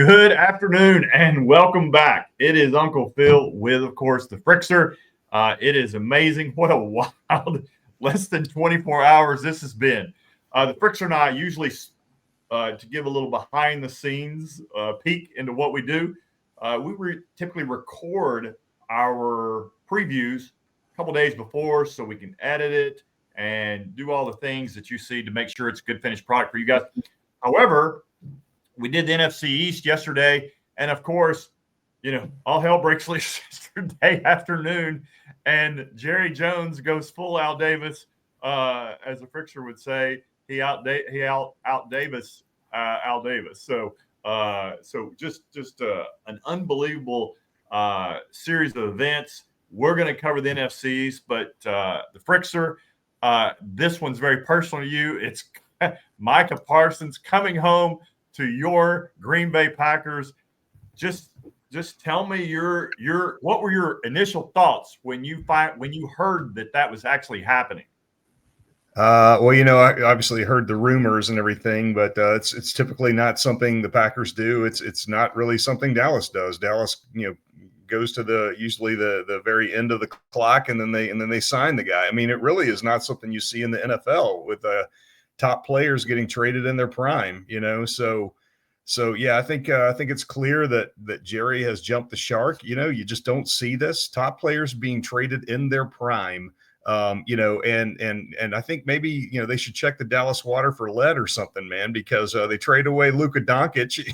Good afternoon and welcome back. It is Uncle Phil with, of course, the Frickster. It is amazing. What a wild less than 24 hours this has been. The Frickster and I usually, to give a little behind the scenes peek into what we do, typically record our previews a couple days before so we can edit it and do all the things that you see to make sure it's a good finished product for you guys. However, we did the NFC East yesterday, and of course, all hell breaks loose yesterday afternoon, and Jerry Jones goes full Al Davis, as the Frickster would say. He out Davis Al Davis. So just an unbelievable series of events. We're going to cover the NFCs, but the Frickster, this one's very personal to you. It's Micah Parsons coming home to your Green Bay Packers. Just tell me what were your initial thoughts when you heard that was actually happening? Well, I obviously heard the rumors and everything, but it's typically not something the Packers do. It's not really something Dallas does. Dallas, goes to usually the very end of the clock, and then they sign the guy. I mean, it really is not something you see in the NFL with top players getting traded in their prime, So yeah, I think it's clear that Jerry has jumped the shark. You just don't see this, top players being traded in their prime. And I think maybe they should check the Dallas water for lead or something, man, because they trade away Luka Doncic,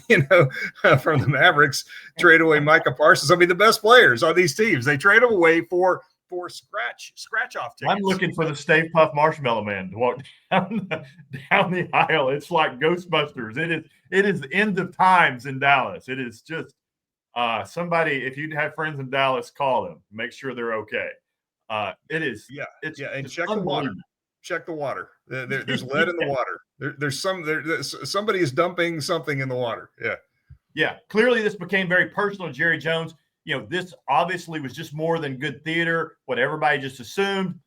from the Mavericks, trade away Micah Parsons. I mean, the best players on these teams, they trade them away for scratch off tickets. I'm looking for the Stay Puft Marshmallow Man to walk down the aisle. It's like Ghostbusters. It is the end of times in Dallas. It is just somebody. If you have friends in Dallas, call them. Make sure they're okay. It is. Yeah. And check the water. Check the water. There's lead in the water. There's somebody is dumping something in the water. Yeah. Yeah. Clearly, this became very personal to Jerry Jones. This obviously was just more than good theater, what everybody just assumed.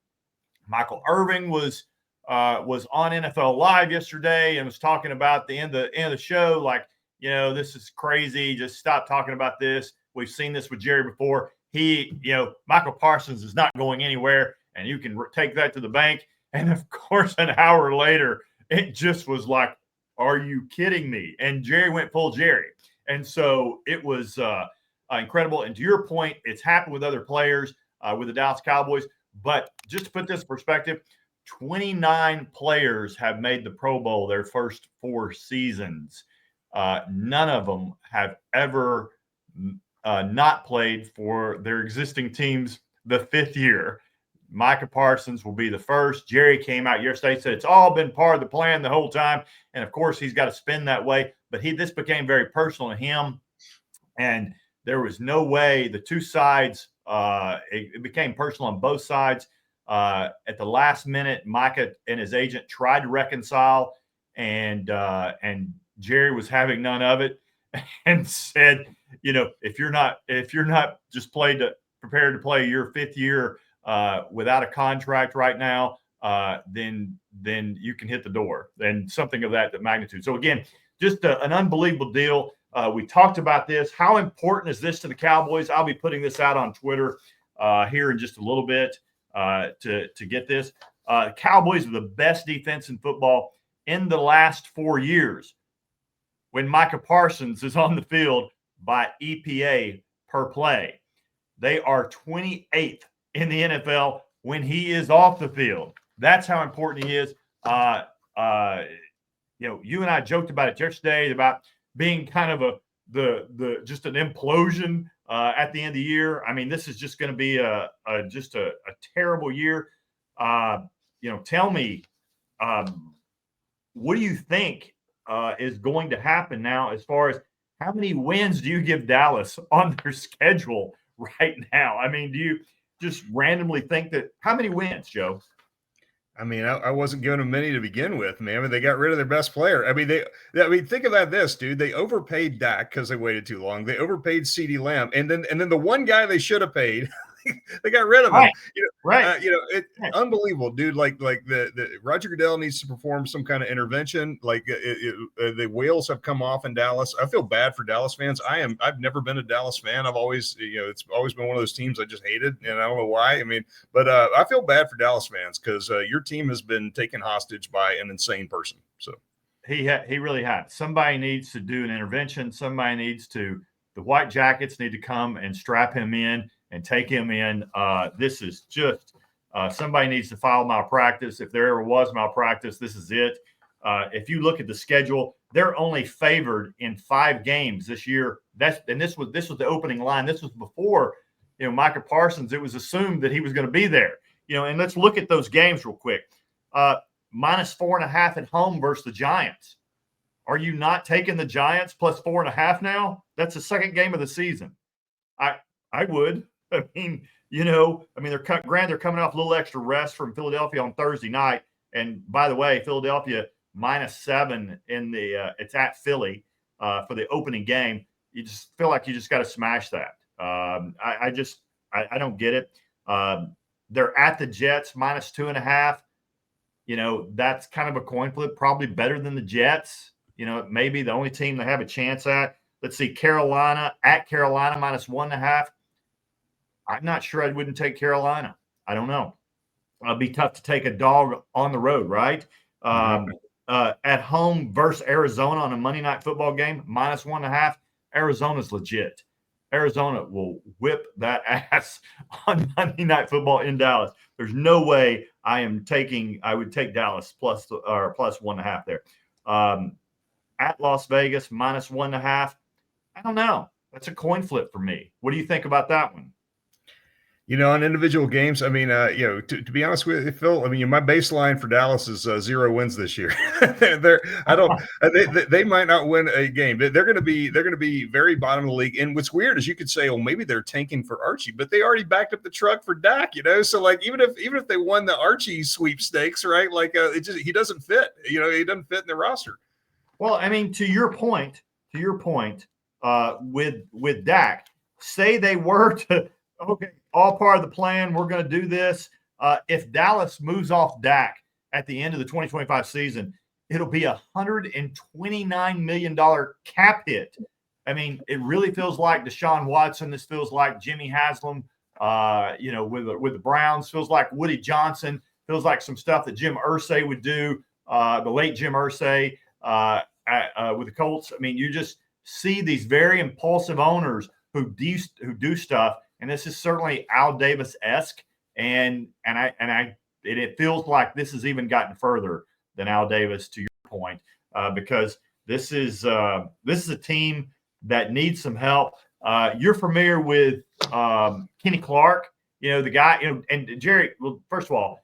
Michael Irvin was on NFL Live yesterday and was talking about the end of the show, like, this is crazy. Just stop talking about this. We've seen this with Jerry before. Michael Parsons is not going anywhere, and you can take that to the bank. And, of course, an hour later, it just was like, are you kidding me? And Jerry went full Jerry. And so it was incredible. And to your point, it's happened with other players, with the Dallas Cowboys. But just to put this in perspective, 29 players have made the Pro Bowl their first 4 seasons. None of them have ever not played for their existing teams the 5th year. Micah Parsons will be the first. Jerry came out yesterday, said it's all been part of the plan the whole time. And, of course, he's got to spin that way. But this became very personal to him. And there was no way the two sides, it became personal on both sides. At the last minute, Micah and his agent tried to reconcile, and Jerry was having none of it and said, if you're not just prepared to play your 5th year without a contract right now, then you can hit the door, and something of that magnitude. So again, just an unbelievable deal. We talked about this. How important is this to the Cowboys? I'll be putting this out on Twitter here in just a little bit to get this. Cowboys are the best defense in football in the last 4 years when Micah Parsons is on the field by EPA per play. They are 28th in the NFL when he is off the field. That's how important he is. You and I joked about it yesterday about being kind of just an implosion at the end of the year. I mean, this is just going to be a terrible year. Tell me, what do you think is going to happen now as far as how many wins do you give Dallas on their schedule right now? I mean, do you just randomly think that – how many wins, Joe? I mean, I wasn't giving them many to begin with, man. I mean, they got rid of their best player. I mean, think about this, dude. They overpaid Dak because they waited too long. They overpaid CeeDee Lamb, and then the one guy they should have paid, they got rid of him. Right. Right. Unbelievable, dude. Like the Roger Goodell needs to perform some kind of intervention. Like the wheels have come off in Dallas. I feel bad for Dallas fans. I've never been a Dallas fan. I've always, it's always been one of those teams I just hated, and I don't know why. I mean, but I feel bad for Dallas fans because your team has been taken hostage by an insane person. So he really had. Somebody needs to do an intervention. Somebody needs to. The White Jackets need to come and strap him in and take him in. This is just somebody needs to file malpractice. If there ever was malpractice, this is it. If you look at the schedule, they're only favored in 5 games this year. This was the opening line. This was before Micah Parsons. It was assumed that he was going to be there. And let's look at those games real quick. -4.5 at home versus the Giants. Are you not taking the Giants plus 4.5 now? That's the second game of the season. I would. I mean, they're coming off a little extra rest from Philadelphia on Thursday night. And by the way, Philadelphia -7 in the it's at Philly for the opening game. You just feel like you just got to smash that. I don't get it. They're at the Jets -2.5. That's kind of a coin flip. Probably better than the Jets. Maybe the only team they have a chance at. Let's see, Carolina -1.5. I'm not sure I wouldn't take Carolina. I don't know. It'd be tough to take a dog on the road, right? At home versus Arizona on a Monday Night Football game, -1.5. Arizona's legit. Arizona will whip that ass on Monday Night Football in Dallas. There's no way I would take Dallas plus 1.5 there. At Las Vegas, -1.5. I don't know. That's a coin flip for me. What do you think about that one? On individual games, I mean, to be honest with you, Phil, I mean, my baseline for Dallas is 0 wins this year. They might not win a game. They're going to be very bottom of the league. And what's weird is you could say, well, maybe they're tanking for Archie, but they already backed up the truck for Dak. So like even if they won the Archie sweepstakes, right? Like he doesn't fit. He doesn't fit in the roster. Well, I mean, to your point, with Dak, say they were to. Okay, all part of the plan. We're going to do this. If Dallas moves off Dak at the end of the 2025 season, it'll be a $129 million cap hit. I mean, it really feels like Deshaun Watson. This feels like Jimmy Haslam, with the Browns. Feels like Woody Johnson. Feels like some stuff that Jim Irsay would do, the late Jim Irsay with the Colts. I mean, you just see these very impulsive owners who do stuff. And this is certainly Al Davis-esque, and it feels like this has even gotten further than Al Davis, to your point, because this is a team that needs some help. You're familiar with Kenny Clark, the guy, and Jerry. Well, first of all,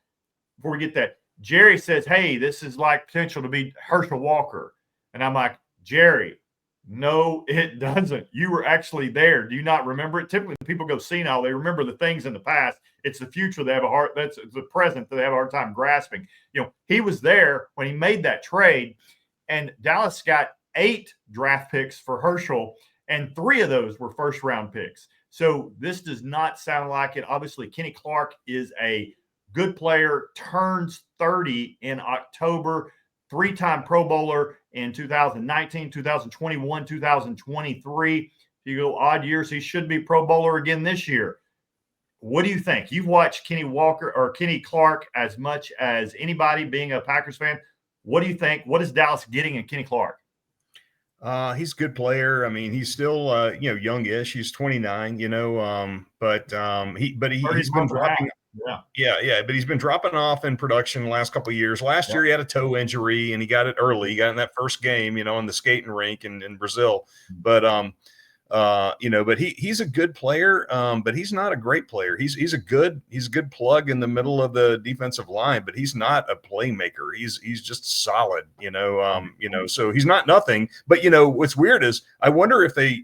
before we get that, Jerry says, "Hey, this is like potential to be Herschel Walker," and I'm like, Jerry. No, it doesn't. You were actually there. Do you not remember it? Typically, when people go senile, they remember the things in the past. It's the future that's the present that they have a hard time grasping. He was there when he made that trade, and Dallas got 8 draft picks for Herschel, and 3 of those were first-round picks. So this does not sound like it. Obviously, Kenny Clark is a good player, turns 30 in October, 3-time Pro Bowler in 2019, 2021, 2023. If you go odd years, he should be Pro Bowler again this year. What do you think? You've watched Kenny Clark as much as anybody, being a Packers fan. What do you think? What is Dallas getting in Kenny Clark? He's a good player. I mean, he's still youngish. He's 29. But he's been dropping. Yeah. But he's been dropping off in production the last couple of years. Last year he had a toe injury and he got it early. He got in that first game, in the skating rink in Brazil. But but he's a good player. But he's not a great player. He's a good plug in the middle of the defensive line, but he's not a playmaker. He's just solid, so he's not nothing. But what's weird is I wonder if they,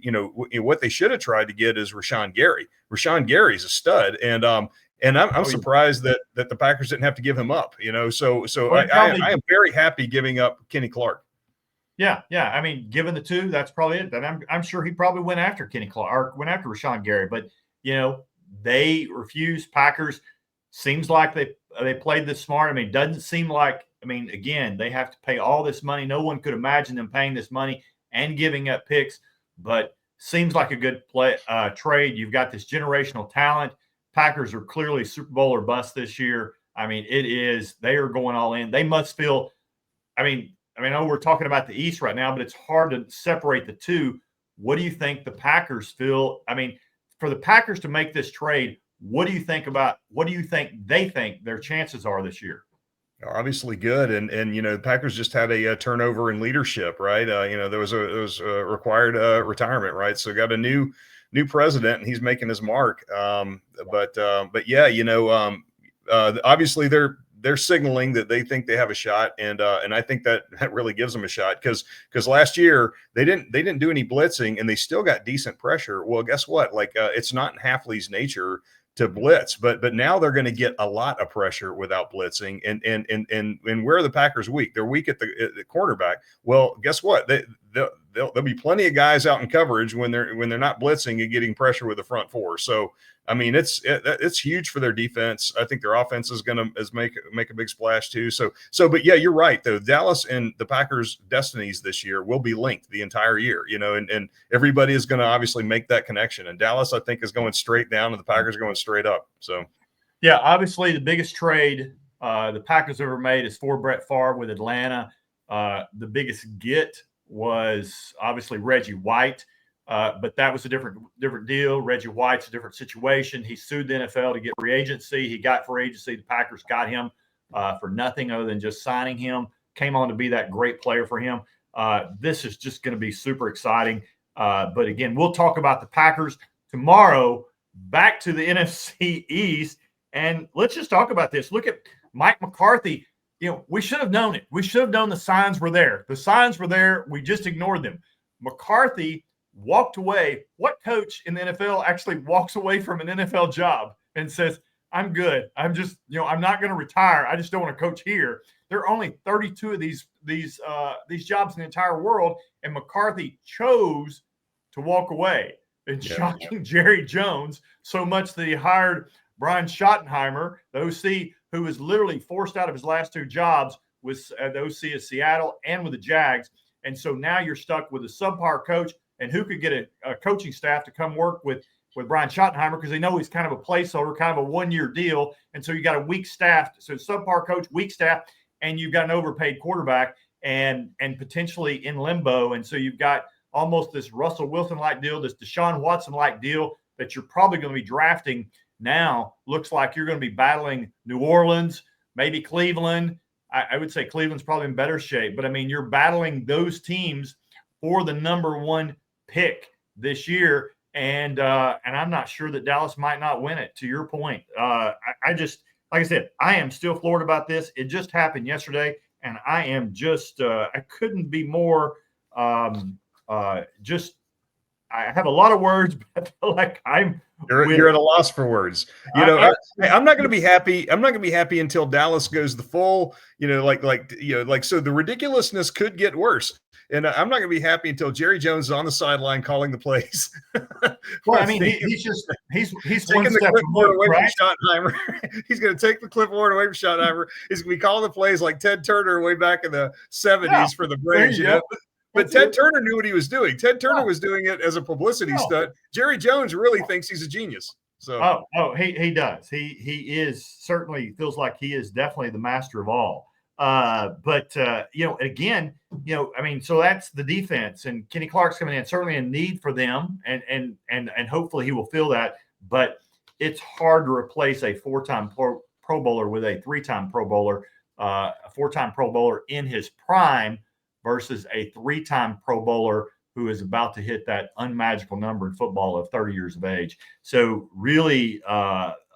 what they should have tried to get is Rashawn Gary. Rashawn Gary's a stud, and I'm surprised that the Packers didn't have to give him up, So I am very happy giving up Kenny Clark. Yeah. I mean, given the 2, that's probably it. Then I'm sure he probably went after Kenny Clark or went after Rashawn Gary. But they refuse. Packers seems like they played this smart. I mean, it doesn't seem like, I mean, again, they have to pay all this money. No one could imagine them paying this money and giving up picks, but seems like a good trade. You've got this generational talent. Packers are clearly Super Bowl or bust this year. I mean, they are going all in. They must feel, I know we're talking about the East right now, but it's hard to separate the two. What do you think the Packers feel? I mean, for the Packers to make this trade, what do you think they think their chances are this year? Obviously good. And the Packers just had a turnover in leadership, right? There was a required retirement, right? So got a new president and he's making his mark. But yeah, obviously they're signaling that they think they have a shot. And I think that really gives them a shot because last year they didn't do any blitzing and they still got decent pressure. Well, guess what? Like it's not in Hafley's nature to blitz, but now they're going to get a lot of pressure without blitzing. And where are the Packers weak? They're weak at the quarterback. Well, guess what? There'll be plenty of guys out in coverage when they're not blitzing and getting pressure with the front four. So I mean, it's huge for their defense. I think their offense is going to make a big splash too. So, but yeah, you're right though. Dallas and the Packers' destinies this year will be linked the entire year, and everybody is going to obviously make that connection. And Dallas, I think, is going straight down, and the Packers are going straight up. So, yeah, obviously the biggest trade the Packers ever made is for Brett Favre with Atlanta. The biggest get was obviously Reggie White. But that was a different deal. Reggie White's a different situation. He sued the NFL to get free agency. He got free agency. The Packers got him for nothing other than just signing him. Came on to be that great player for him. This is just going to be super exciting. But again, we'll talk about the Packers tomorrow. Back to the NFC East. And let's just talk about this. Look at Mike McCarthy. We should have known it. We should have known the signs were there. The signs were there. We just ignored them. McCarthy walked away. What coach in the NFL actually walks away from an NFL job and says, I'm good. I'm just, I'm not going to retire. I just don't want to coach here. There are only 32 of these jobs in the entire world, and McCarthy chose to walk away. And shocking Jerry Jones so much that he hired Brian Schottenheimer, the OC, who was literally forced out of his last two jobs with the OC of Seattle and with the Jags. And so now you're stuck with a subpar coach. And who could get a coaching staff to come work with Brian Schottenheimer because they know he's kind of a placeholder, kind of a one-year deal. And so you got a weak staff. So subpar coach, weak staff, and you've got an overpaid quarterback and potentially in limbo. And so you've got almost this Russell Wilson-like deal, this Deshaun Watson-like deal that you're probably going to be drafting now. Looks like you're going to be battling New Orleans, maybe Cleveland. I would say Cleveland's probably in better shape. But, I mean, you're battling those teams for the number one pick this year, and I'm not sure that Dallas might not win it. To your point, I just, like I said, I am still floored about this. It just happened yesterday, and I am just I couldn't be more just. I have a lot of words, but I feel like you're at a loss for words. I'm not going to be happy. I'm not going to be happy until Dallas goes the full. So the ridiculousness could get worse. And I'm not going to be happy until Jerry Jones is on the sideline calling the plays. Well, I mean, he's taking the clipboard away from Schottenheimer. He's going to take the clipboard away from Schottenheimer. He's going to be calling the plays like Ted Turner way back in the 70s for the Braves. But Ted Turner knew what he was doing. Ted Turner was doing it as a publicity stunt. Jerry Jones really thinks he's a genius. So he does. He is certainly feels like he is definitely the master of all. But again, I mean, so that's the defense, and Kenny Clark's coming in, certainly a need for them, and hopefully he will fill that. But it's hard to replace a four-time Pro Bowler with a three-time Pro Bowler, a four-time Pro Bowler in his prime versus a three-time Pro Bowler who is about to hit that unmagical number in football of 30 years of age. So really, odd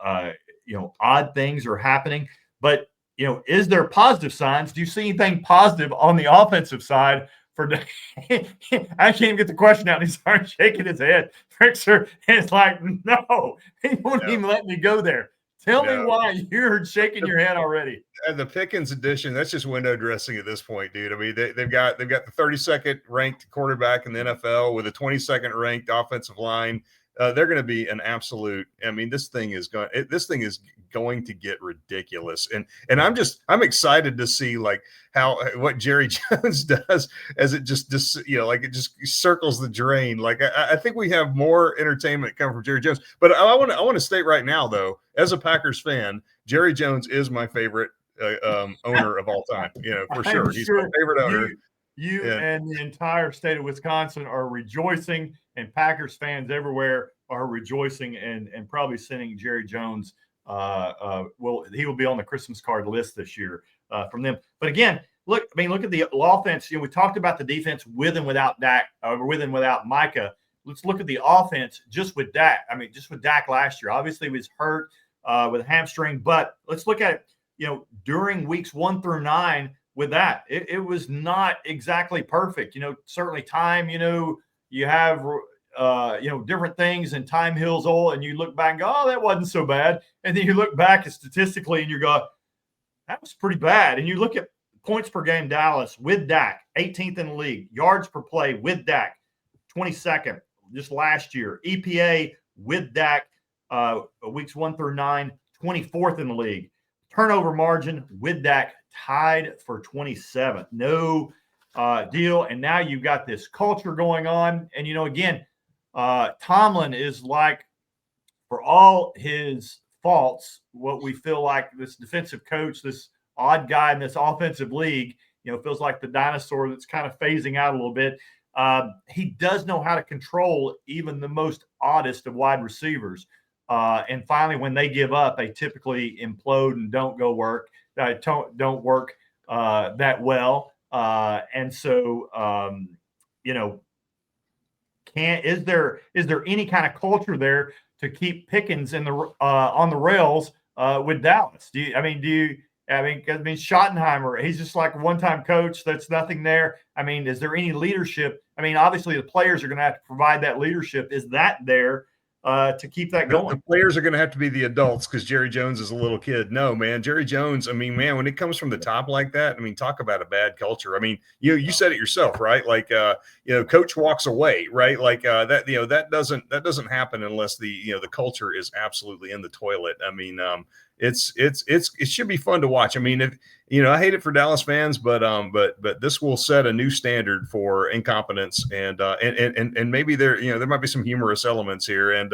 things are happening, but. Is there positive signs? Do you see anything positive on the offensive side for I can't even get the question out. He started shaking his head. Fixer is like, no, he won't even let me go there. Tell me why you're shaking your head already. And the Pickens edition, that's just window dressing at this point, dude. I mean, they've got the 32nd ranked quarterback in the NFL with a 22nd ranked offensive line. they're going to be an absolute. I mean, this thing is going to get ridiculous, and I'm excited to see like what Jerry Jones does as it just like it just circles the drain. Like I think we have more entertainment coming from Jerry Jones, but I want to state right now though, as a Packers fan, Jerry Jones is my favorite owner of all time. For sure, he's my favorite owner. You and the entire state of Wisconsin are rejoicing, and Packers fans everywhere are rejoicing, and probably sending Jerry Jones. He will be on the Christmas card list this year from them. But again, look at the offense. We talked about the defense with and without Dak, with and without Micah. Let's look at the offense just with Dak. Just with Dak last year. Obviously, he was hurt with a hamstring, but let's look at it. During weeks 1 through 9. With that, it was not exactly perfect. Certainly time, you have, different things, and time heals all, and you look back and go, oh, that wasn't so bad. And then you look back statistically and you go, that was pretty bad. And you look at points per game, Dallas with Dak, 18th in the league, yards per play with Dak, 22nd just last year, EPA with Dak, weeks 1 through 9, 24th in the league, turnover margin with Dak, tied for 27th. No deal. And now you've got this culture going on. And, again, Tomlin is like, for all his faults, what we feel like this defensive coach, this odd guy in this offensive league, feels like the dinosaur that's kind of phasing out a little bit. He does know how to control even the most oddest of wide receivers. And finally, when they give up, they typically implode and don't work that well. And so, is there any kind of culture there to keep Pickens in the on the rails with Dallas? Schottenheimer, he's just like a one-time coach. That's nothing there. Is there any leadership? Obviously the players are going to have to provide that leadership. Is that there to keep that going? The players are going to have to be the adults because Jerry Jones is a little kid. No, man, Jerry Jones. When it comes from the top like that, talk about a bad culture. You said it yourself, right? Like, coach walks away, right? Like that doesn't happen unless the culture is absolutely in the toilet. It should be fun to watch. I hate it for Dallas fans, but this will set a new standard for incompetence, and maybe there might be some humorous elements here, and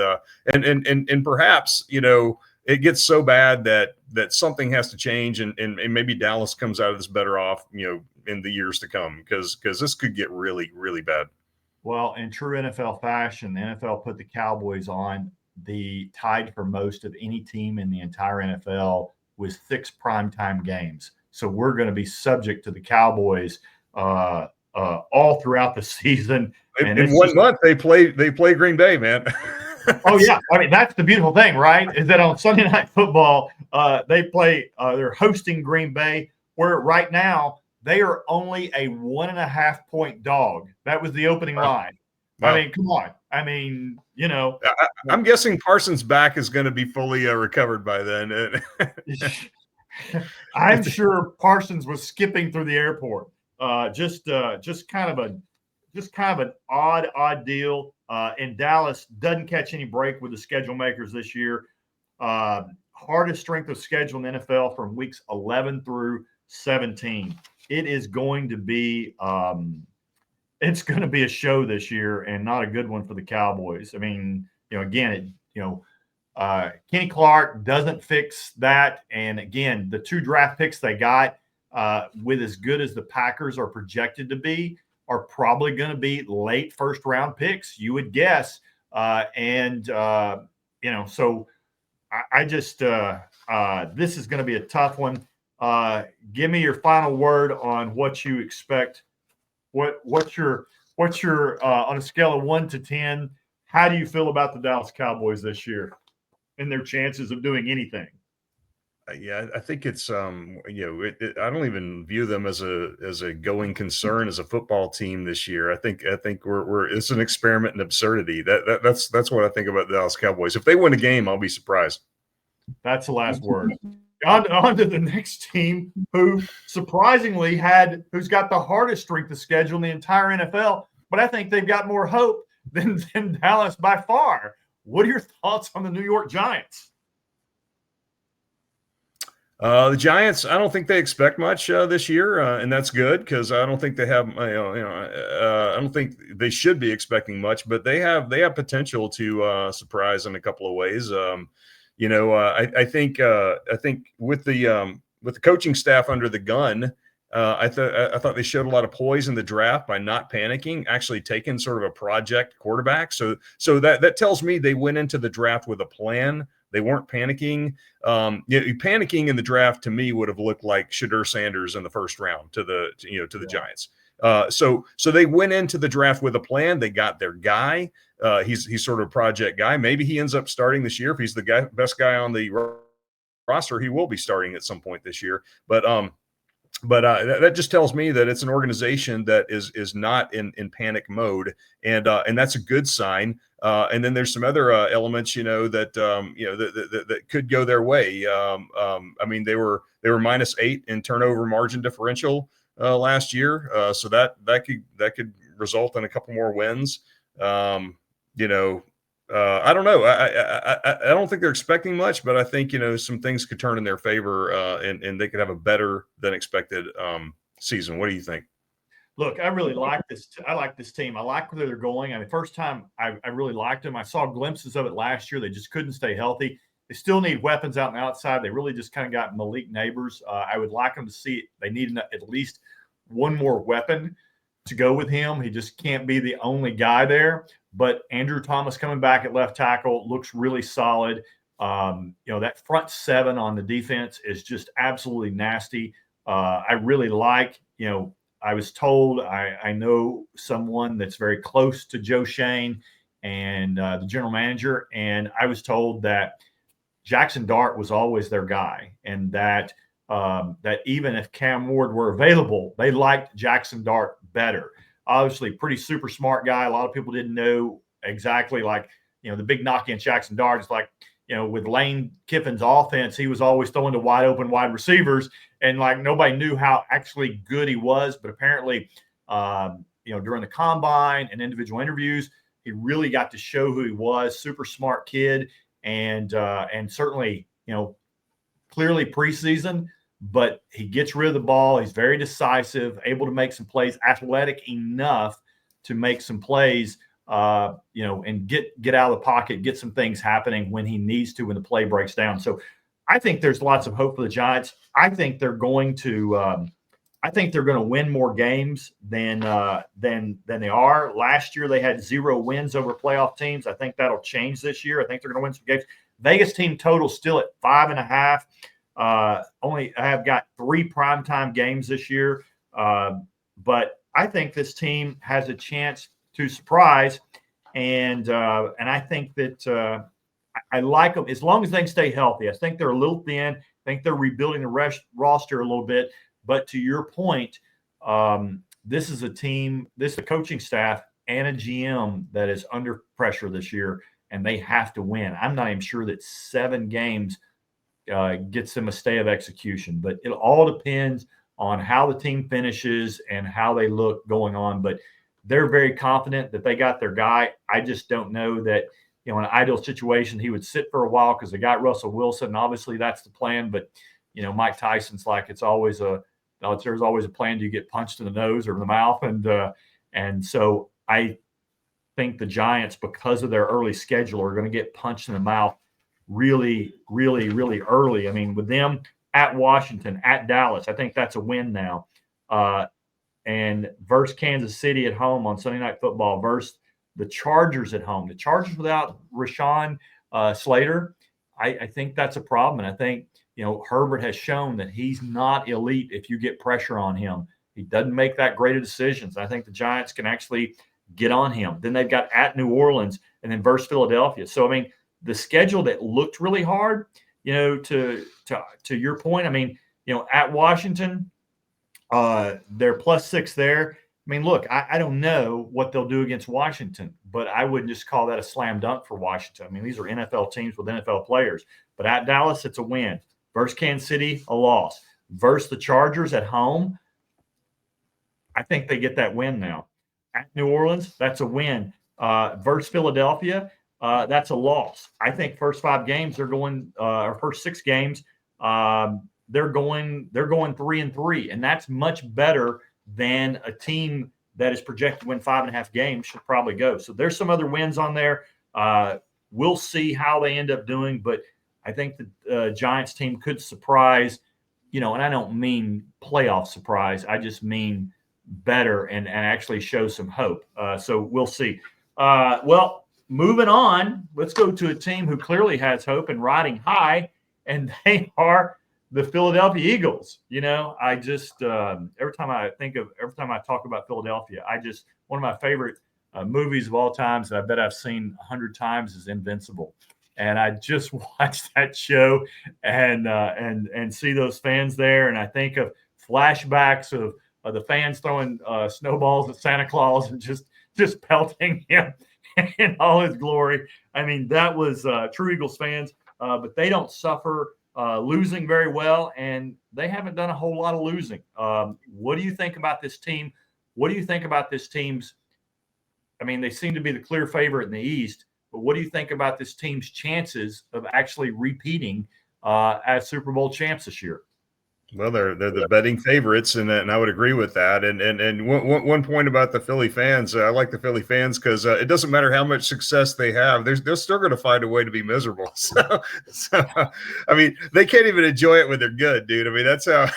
perhaps it gets so bad that something has to change, and maybe Dallas comes out of this better off in the years to come, because this could get really, really bad. Well, in true NFL fashion, the NFL put the Cowboys on the tied for most of any team in the entire NFL with 6 primetime games. So we're going to be subject to the Cowboys all throughout the season. And in 1 month, they play Green Bay, man. Oh yeah, that's the beautiful thing, right? Is that on Sunday Night Football, they play. They're hosting Green Bay, where right now they are only a 1.5 point dog. That was the opening line. Wow. Come on. I'm guessing Parsons' back is going to be fully recovered by then. I'm sure Parsons was skipping through the airport. Just kind of an odd deal. And Dallas doesn't catch any break with the schedule makers this year. Hardest strength of schedule in the NFL from weeks 11 through 17. It is going to be it's going to be a show this year, and not a good one for the Cowboys. Kenny Clark doesn't fix that. And again, the 2 draft picks they got, with as good as the Packers are projected to be, are probably going to be late first round picks, you would guess. So I just this is going to be a tough one. Give me your final word on what you expect. What's your on a scale of 1 to 10? How do you feel about the Dallas Cowboys this year and their chances of doing anything? Yeah, I think it's I don't even view them as a going concern as a football team this year. I think we're it's an experiment in absurdity. That's what I think about the Dallas Cowboys. If they win a game, I'll be surprised. That's the last word. On to the next team, who surprisingly who's got the hardest strength of schedule in the entire NFL, but I think they've got more hope than Dallas by far. What are your thoughts on the New York Giants? The Giants, I don't think they expect much this year, and that's good because I don't think they have. I don't think they should be expecting much, but they have potential to surprise in a couple of ways. I think with the coaching staff under the gun, I thought they showed a lot of poise in the draft by not panicking, actually taking sort of a project quarterback. So that tells me they went into the draft with a plan. They weren't panicking. Panicking in the draft to me would have looked like Shadur Sanders in the first round to the Giants. So they went into the draft with a plan. They got their guy. He's sort of a project guy. Maybe he ends up starting this year. If he's the best guy on the roster, he will be starting at some point this year. But that just tells me that it's an organization that is not in panic mode, and that's a good sign. And then there's some other elements, that could go their way. I mean, they were -8 in turnover margin differential last year, so that could result in a couple more wins. I don't know. I don't think they're expecting much, but I think some things could turn in their favor, and they could have a better than expected season. What do you think? Look, I really like this. I like this team. I like where they're going. I mean, first time I really liked them. I saw glimpses of it last year. They just couldn't stay healthy. They still need weapons out on the outside. They really just kind of got Malik Neighbors. I would like them to see it. They need at least one more weapon to go with him. He just can't be the only guy there. But Andrew Thomas coming back at left tackle looks really solid. That front seven on the defense is just absolutely nasty. I really like, I was told I know someone that's very close to Joe Shane and the general manager, and I was told that Jackson Dart was always their guy, and that even if Cam Ward were available, they liked Jackson Dart better. Obviously, pretty super smart guy. A lot of people didn't know exactly, the big knock against Jackson Dart is with Lane Kiffin's offense, he was always throwing to wide open wide receivers, and nobody knew how actually good he was. But apparently, during the combine and individual interviews, he really got to show who he was. Super smart kid, and certainly, clearly preseason, but he gets rid of the ball. He's very decisive, able to make some plays, athletic enough to make some plays. And get out of the pocket, get some things happening when he needs to when the play breaks down. So I think there's lots of hope for the Giants. I think they're going to win more games than they are. Last year they had 0 wins over playoff teams. I think that'll change this year. I think they're going to win some games. Vegas team total still at 5.5. I have got 3 primetime games this year, but I think this team has a chance to surprise, and I think that I like them as long as they can stay healthy. I think they're a little thin. I think they're rebuilding the roster a little bit. But to your point, this is a team, this is a coaching staff and a GM that is under pressure this year, and they have to win. I'm not even sure that 7 games gets them a stay of execution, but it all depends on how the team finishes and how they look going on. But they're very confident that they got their guy. I just don't know that, in an ideal situation, he would sit for a while because they got Russell Wilson. And obviously that's the plan. But, Mike Tyson's like, there's always a plan. Do you get punched in the nose or in the mouth? And so I think the Giants, because of their early schedule, are going to get punched in the mouth really, really, really early. I mean, with them at Washington, at Dallas, I think that's a win now. And versus Kansas City at home on Sunday Night Football, versus the Chargers at home. The Chargers without Rashawn Slater, I think that's a problem. And I think, Herbert has shown that he's not elite if you get pressure on him. He doesn't make that great of decisions. I think the Giants can actually get on him. Then they've got at New Orleans and then versus Philadelphia. So, I mean, the schedule that looked really hard, to your point, I mean, at Washington, they're +6 there. I mean, look, I don't know what they'll do against Washington, but I wouldn't just call that a slam dunk for Washington. I mean, these are NFL teams with NFL players. But at Dallas, it's a win. Versus Kansas City, a loss. Versus the Chargers at home, I think they get that win now. At New Orleans, that's a win. Versus Philadelphia, that's a loss. I think first 5 games they're going, or first 6 games, they're going 3-3, and that's much better than a team that is projected to win 5.5 games should probably go. So there's some other wins on there. We'll see how they end up doing, but I think the Giants team could surprise, and I don't mean playoff surprise. I just mean better and actually show some hope. So we'll see. Well, moving on, let's go to a team who clearly has hope and riding high, and they are the Philadelphia Eagles. I just every time I talk about Philadelphia, one of my favorite movies of all times that I bet I've seen 100 times is Invincible. And I just watched that show and see those fans there, and I think of flashbacks of the fans throwing snowballs at Santa Claus and just pelting him in all his glory. I mean, that was true Eagles fans, but they don't suffer losing very well, and they haven't done a whole lot of losing. What do you think about this team? What do you think about this team's? I mean, they seem to be the clear favorite in the East, but what do you think about this team's chances of actually repeating as Super Bowl champs this year? Well, they're the betting favorites, and I would agree with that. And one point about the Philly fans, I like the Philly fans because it doesn't matter how much success they have, they're still going to find a way to be miserable. So I mean, they can't even enjoy it when they're good, dude. I mean, that's how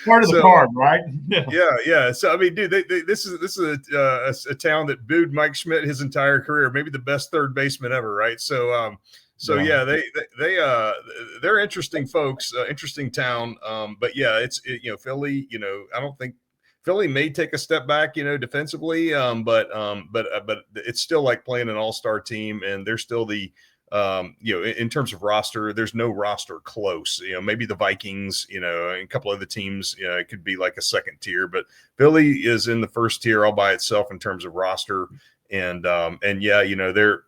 part of the card, right? Yeah. So I mean, dude, this is a town that booed Mike Schmidt his entire career, maybe the best third baseman ever, right? So they're interesting folks, interesting town. But yeah, it's Philly. I don't think Philly may take a step back, defensively. But it's still like playing an all-star team, and they're still the in terms of roster, there's no roster close. Maybe the Vikings, and a couple of the teams, it could be like a second tier, but Philly is in the first tier all by itself in terms of roster. And they're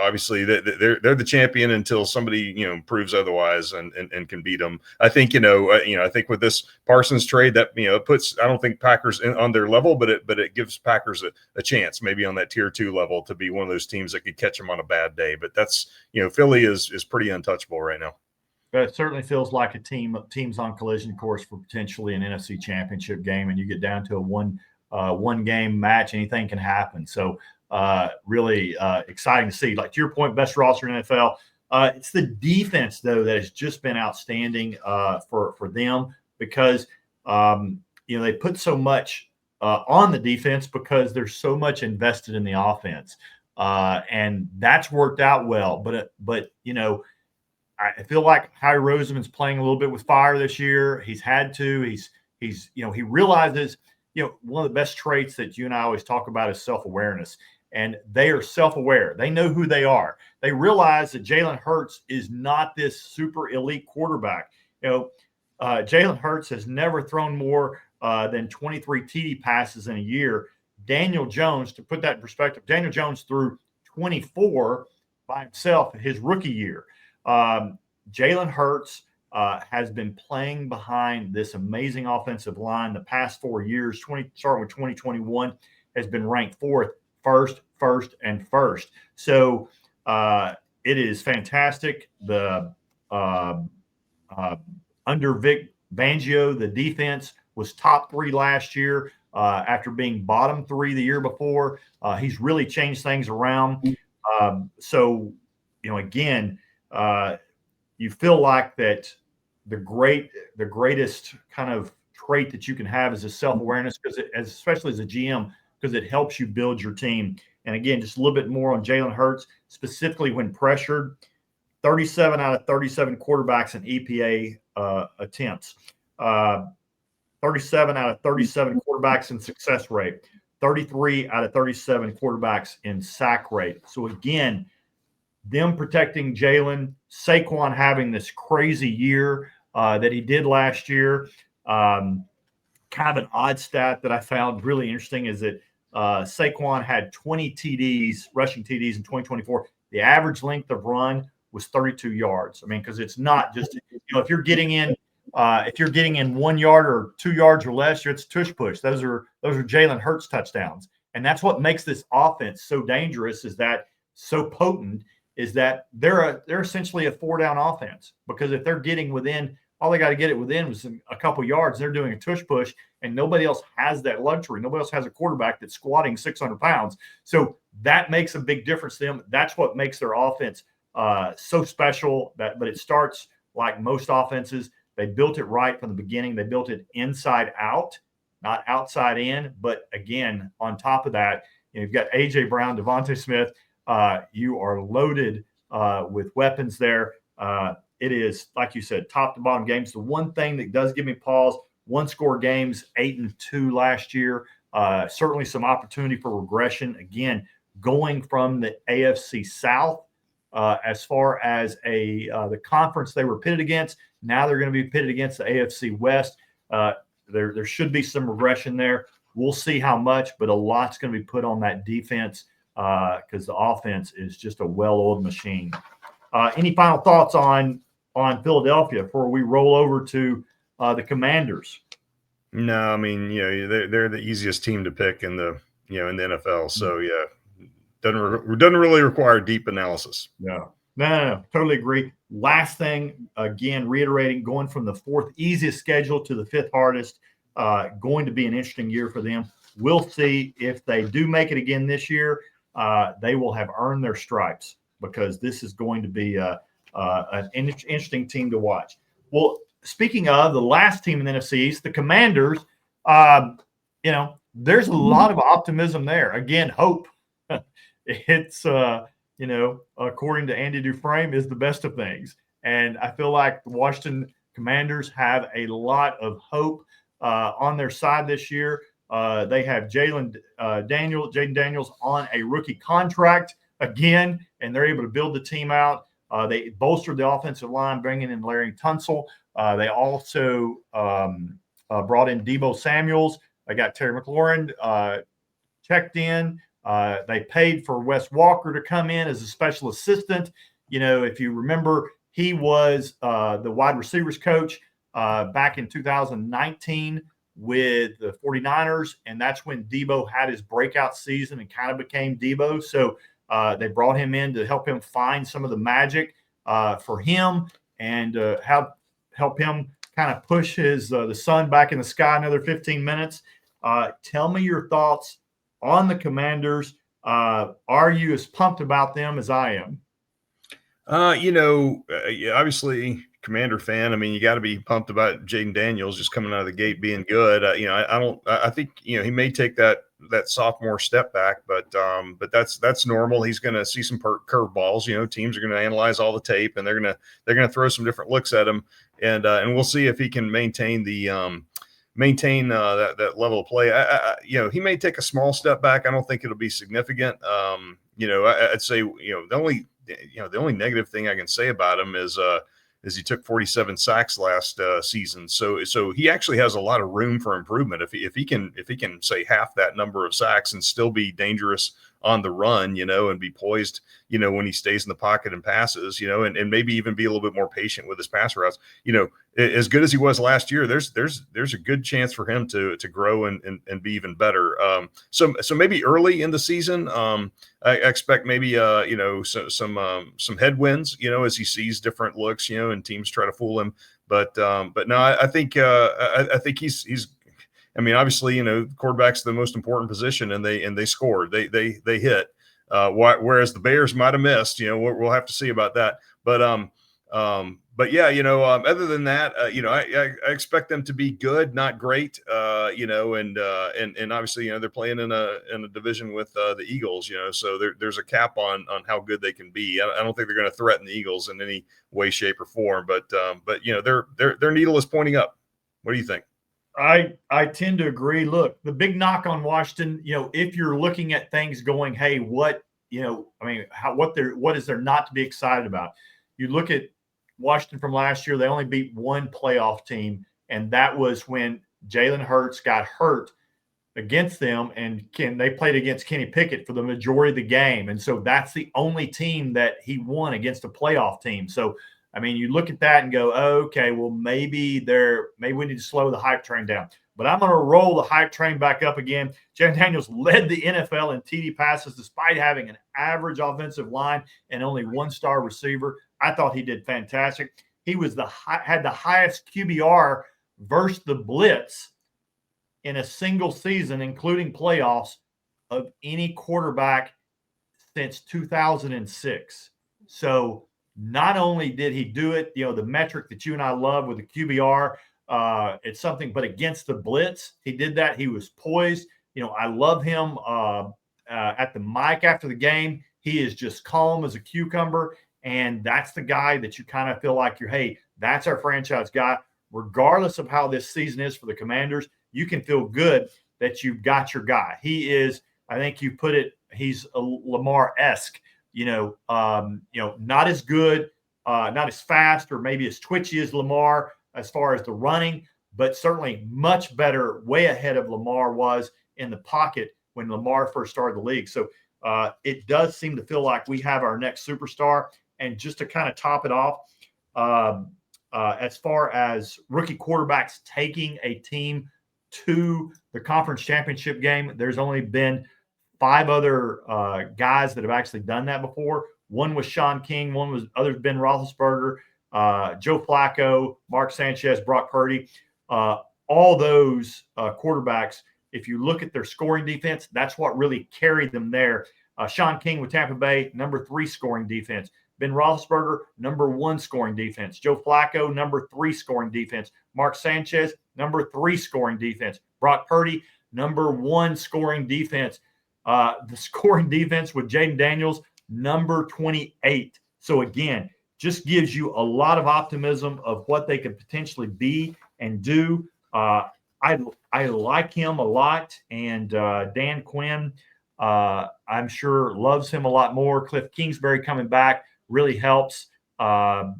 obviously they're the champion until somebody proves otherwise and can beat them. I think I think with this Parsons trade that it puts, I don't think Packers on their level, but it gives Packers a chance maybe on that tier 2 level to be one of those teams that could catch them on a bad day. But that's Philly is pretty untouchable right now. But it certainly feels like a team's on collision course for potentially an NFC Championship game, and you get down to a one game match, anything can happen. So really exciting to see. Like to your point, best roster in NFL. It's the defense though that has just been outstanding for them because they put so much on the defense because there's so much invested in the offense, and that's worked out well. But I feel like Howie Roseman's playing a little bit with fire this year. He's had to. He realizes one of the best traits that you and I always talk about is self-awareness. And they are self-aware. They know who they are. They realize that Jalen Hurts is not this super elite quarterback. Jalen Hurts has never thrown more than 23 TD passes in a year. Daniel Jones, to put that in perspective, Daniel Jones threw 24 by himself his rookie year. Jalen Hurts has been playing behind this amazing offensive line the past 4 years. Starting with 2021, has been ranked 4th. First, and first. So it is fantastic. The under Vic Fangio, the defense was top 3 last year after being bottom 3 the year before. He's really changed things around. So again, you feel like that the greatest kind of trait that you can have is a self-awareness, because especially as a GM, because it helps you build your team. And again, just a little bit more on Jalen Hurts, specifically when pressured. 37 out of 37 quarterbacks in EPA attempts. 37 out of 37 quarterbacks in success rate. 33 out of 37 quarterbacks in sack rate. So again, them protecting Jalen, Saquon having this crazy year that he did last year. Kind of an odd stat that I found really interesting is that Saquon had 20 TDs, rushing TDs in 2024. The average length of run was 32 yards. I mean, because it's not just if you're getting in 1 yard or 2 yards or less, it's tush push. Those are Jalen Hurts touchdowns, and that's what makes this offense so dangerous. Is that so potent is that they're essentially a 4-down offense, because if they're getting within, all they got to get it within was a couple yards. They're doing a tush push, and nobody else has that luxury. Nobody else has a quarterback that's squatting 600 pounds. So that makes a big difference to them. That's what makes their offense so special. But it starts like most offenses. They built it right from the beginning. They built it inside out, not outside in. But again, on top of that, you've got A.J. Brown, Devontae Smith. You are loaded with weapons there. It is, like you said, top to bottom games. The one thing that does give me pause, one-score games, 8-2 last year. Certainly some opportunity for regression. Again, going from the AFC South as far as the conference they were pitted against. Now they're going to be pitted against the AFC West. There should be some regression there. We'll see how much, but a lot's going to be put on that defense because the offense is just a well-oiled machine. Any final thoughts on Philadelphia before we roll over to the Commanders? No, I mean, they're the easiest team to pick in the NFL. So yeah, doesn't really require deep analysis. No, totally agree. Last thing, again, reiterating, going from the 4th easiest schedule to the 5th hardest, going to be an interesting year for them. We'll see if they do make it again this year. They will have earned their stripes, because this is going to be an interesting team to watch. Well, speaking of the last team in the NFC East, the Commanders, there's a lot of optimism there. Again, hope. It's, according to Andy Dufresne, is the best of things. And I feel like the Washington Commanders have a lot of hope on their side this year. They have Jaden Daniels on a rookie contract again, and they're able to build the team out. They bolstered the offensive line, bringing in Larry Tunsil. They also brought in Deebo Samuels. They got Terry McLaurin checked in. They paid for Wes Walker to come in as a special assistant. If you remember, he was the wide receivers coach back in 2019 with the 49ers, and that's when Deebo had his breakout season and kind of became Deebo. So they brought him in to help him find some of the magic for him and help him kind of push the sun back in the sky another 15 minutes. Tell me your thoughts on the Commanders. Are you as pumped about them as I am? Obviously, Commander fan. I mean, you got to be pumped about Jaden Daniels just coming out of the gate being good. I think he may take that sophomore step back, but that's normal. He's going to see some curveballs. Teams are going to analyze all the tape, and they're going to throw some different looks at him, and we'll see if he can maintain that level of play. He may take a small step back. I don't think it'll be significant. I'd say the only negative thing I can say about him is he took 47 sacks last season. So he actually has a lot of room for improvement. If he can say half that number of sacks and still be dangerous on the run, and be poised, when he stays in the pocket and passes, and maybe even be a little bit more patient with his pass routes, as good as he was last year, there's a good chance for him to grow and be even better. So maybe early in the season, I expect maybe some headwinds, as he sees different looks, and teams try to fool him. But no, I think he's. I mean, obviously, quarterback's the most important position, and they scored. They hit. Whereas the Bears might have missed. We'll have to see about that. But yeah, other than that, I expect them to be good, not great. And obviously, they're playing in a division with the Eagles. So there's a cap on how good they can be. I don't think they're going to threaten the Eagles in any way, shape, or form. But their needle is pointing up. What do you think? I tend to agree. Look, the big knock on Washington, if you're looking at things going, hey, what is there not to be excited about? You look at Washington from last year, they only beat one playoff team, and that was when Jalen Hurts got hurt against them, and they played against Kenny Pickett for the majority of the game. And so that's the only team that he won against a playoff team. So I mean, you look at that and go, oh, okay, well, maybe we need to slow the hype train down. But I'm going to roll the hype train back up again. Jaden Daniels led the NFL in TD passes despite having an average offensive line and only one-star receiver. I thought he did fantastic. He was had the highest QBR versus the blitz in a single season, including playoffs, of any quarterback since 2006. So not only did he do it, the metric that you and I love with the QBR, it's something, but against the blitz, he did that. He was poised. I love him at the mic after the game. He is just calm as a cucumber. And that's the guy that you kind of feel like hey, that's our franchise guy. Regardless of how this season is for the Commanders, you can feel good that you've got your guy. He is, I think you put it, he's a Lamar-esque, not as good, not as fast or maybe as twitchy as Lamar as far as the running, but certainly much better, way ahead of Lamar was in the pocket when Lamar first started the league. So it does seem to feel like we have our next superstar. And just to kind of top it off, as far as rookie quarterbacks taking a team to the conference championship game, there's only been 5 other guys that have actually done that before. One was Sean King, one was Ben Roethlisberger, Joe Flacco, Mark Sanchez, Brock Purdy. All those quarterbacks, if you look at their scoring defense, that's what really carried them there. Sean King with Tampa Bay, number 3 scoring defense. Ben Roethlisberger, number 1 scoring defense. Joe Flacco, number 3 scoring defense. Mark Sanchez, number 3 scoring defense. Brock Purdy, number 1 scoring defense. The scoring defense with Jaden Daniels, number 28. So again, just gives you a lot of optimism of what they could potentially be and do. I like him a lot, and Dan Quinn, I'm sure, loves him a lot more. Cliff Kingsbury coming back really helps. I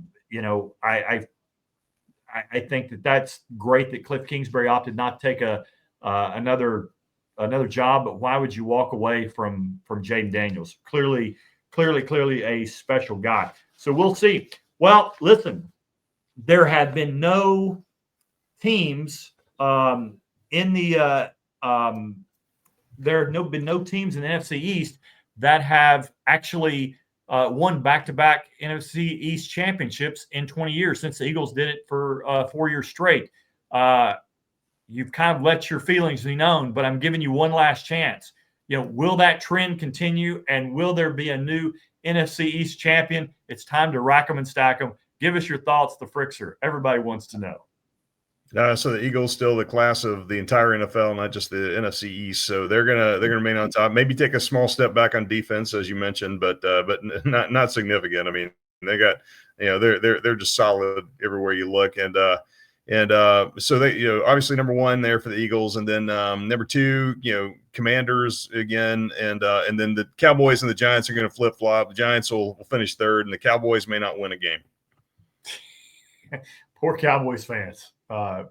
think that's great that Cliff Kingsbury opted not to take another job. But why would you walk away from Jaden Daniels? Clearly a special guy. So we'll see. Well, listen, there have been no teams in the there have been no teams in the NFC East that have actually won back-to-back NFC East championships in 20 years since the Eagles did it for 4 years straight. You've kind of let your feelings be known, but I'm giving you one last chance. Will that trend continue, and will there be a new NFC East champion? It's time to rack them and stack them. Give us your thoughts, the Frickser. Everybody wants to know. So the Eagles still the class of the entire NFL, not just the NFC East. So they're gonna remain on top. Maybe take a small step back on defense, as you mentioned, but not significant. I mean, they got they're just solid everywhere you look, and so they obviously number 1 there for the Eagles, and then number 2 Commanders again, and then the Cowboys and the Giants are going to flip flop. The Giants will finish 3rd, and the Cowboys may not win a game. Poor Cowboys fans.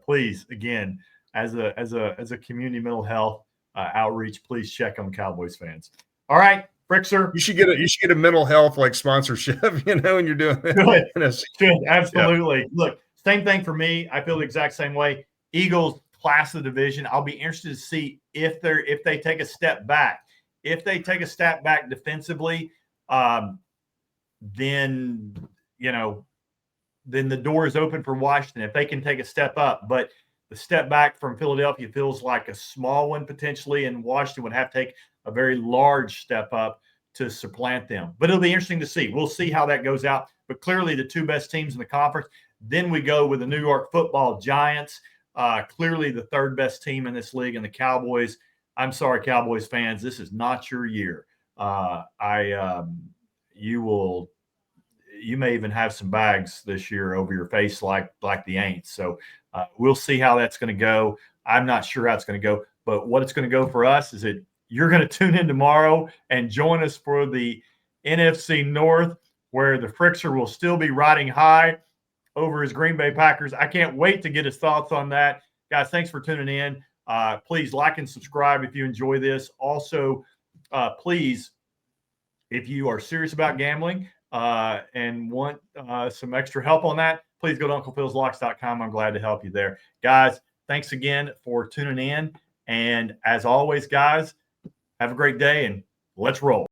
Please, again, as a community mental health outreach, please check on Cowboys fans. All right, Frickser. You should get a mental health sponsorship, when you're doing it. Should absolutely. Yeah. Look, same thing for me. I feel the exact same way. Eagles class of the division. I'll be interested to see if they take a step back. If they take a step back defensively, then the door is open for Washington if they can take a step up. But the step back from Philadelphia feels like a small one potentially, and Washington would have to take a very large step up to supplant them. But it'll be interesting to see. We'll see how that goes out. But clearly the 2 best teams in the conference. Then we go with the New York Football Giants, clearly the 3rd best team in this league, and the Cowboys. I'm sorry, Cowboys fans, this is not your year. You may even have some bags this year over your face like the Aints. So we'll see how that's going to go. I'm not sure how it's going to go, but what it's going to go for us is that you're going to tune in tomorrow and join us for the NFC North, where the Frickser will still be riding high over his Green Bay Packers. I can't wait to get his thoughts on that. Guys, thanks for tuning in. Please like and subscribe if you enjoy this. Also, please, if you are serious about gambling, and want some extra help on that, please go to UnclePhil'sLocks.com. I'm glad to help you there. Guys, thanks again for tuning in. And as always, guys, have a great day and let's roll.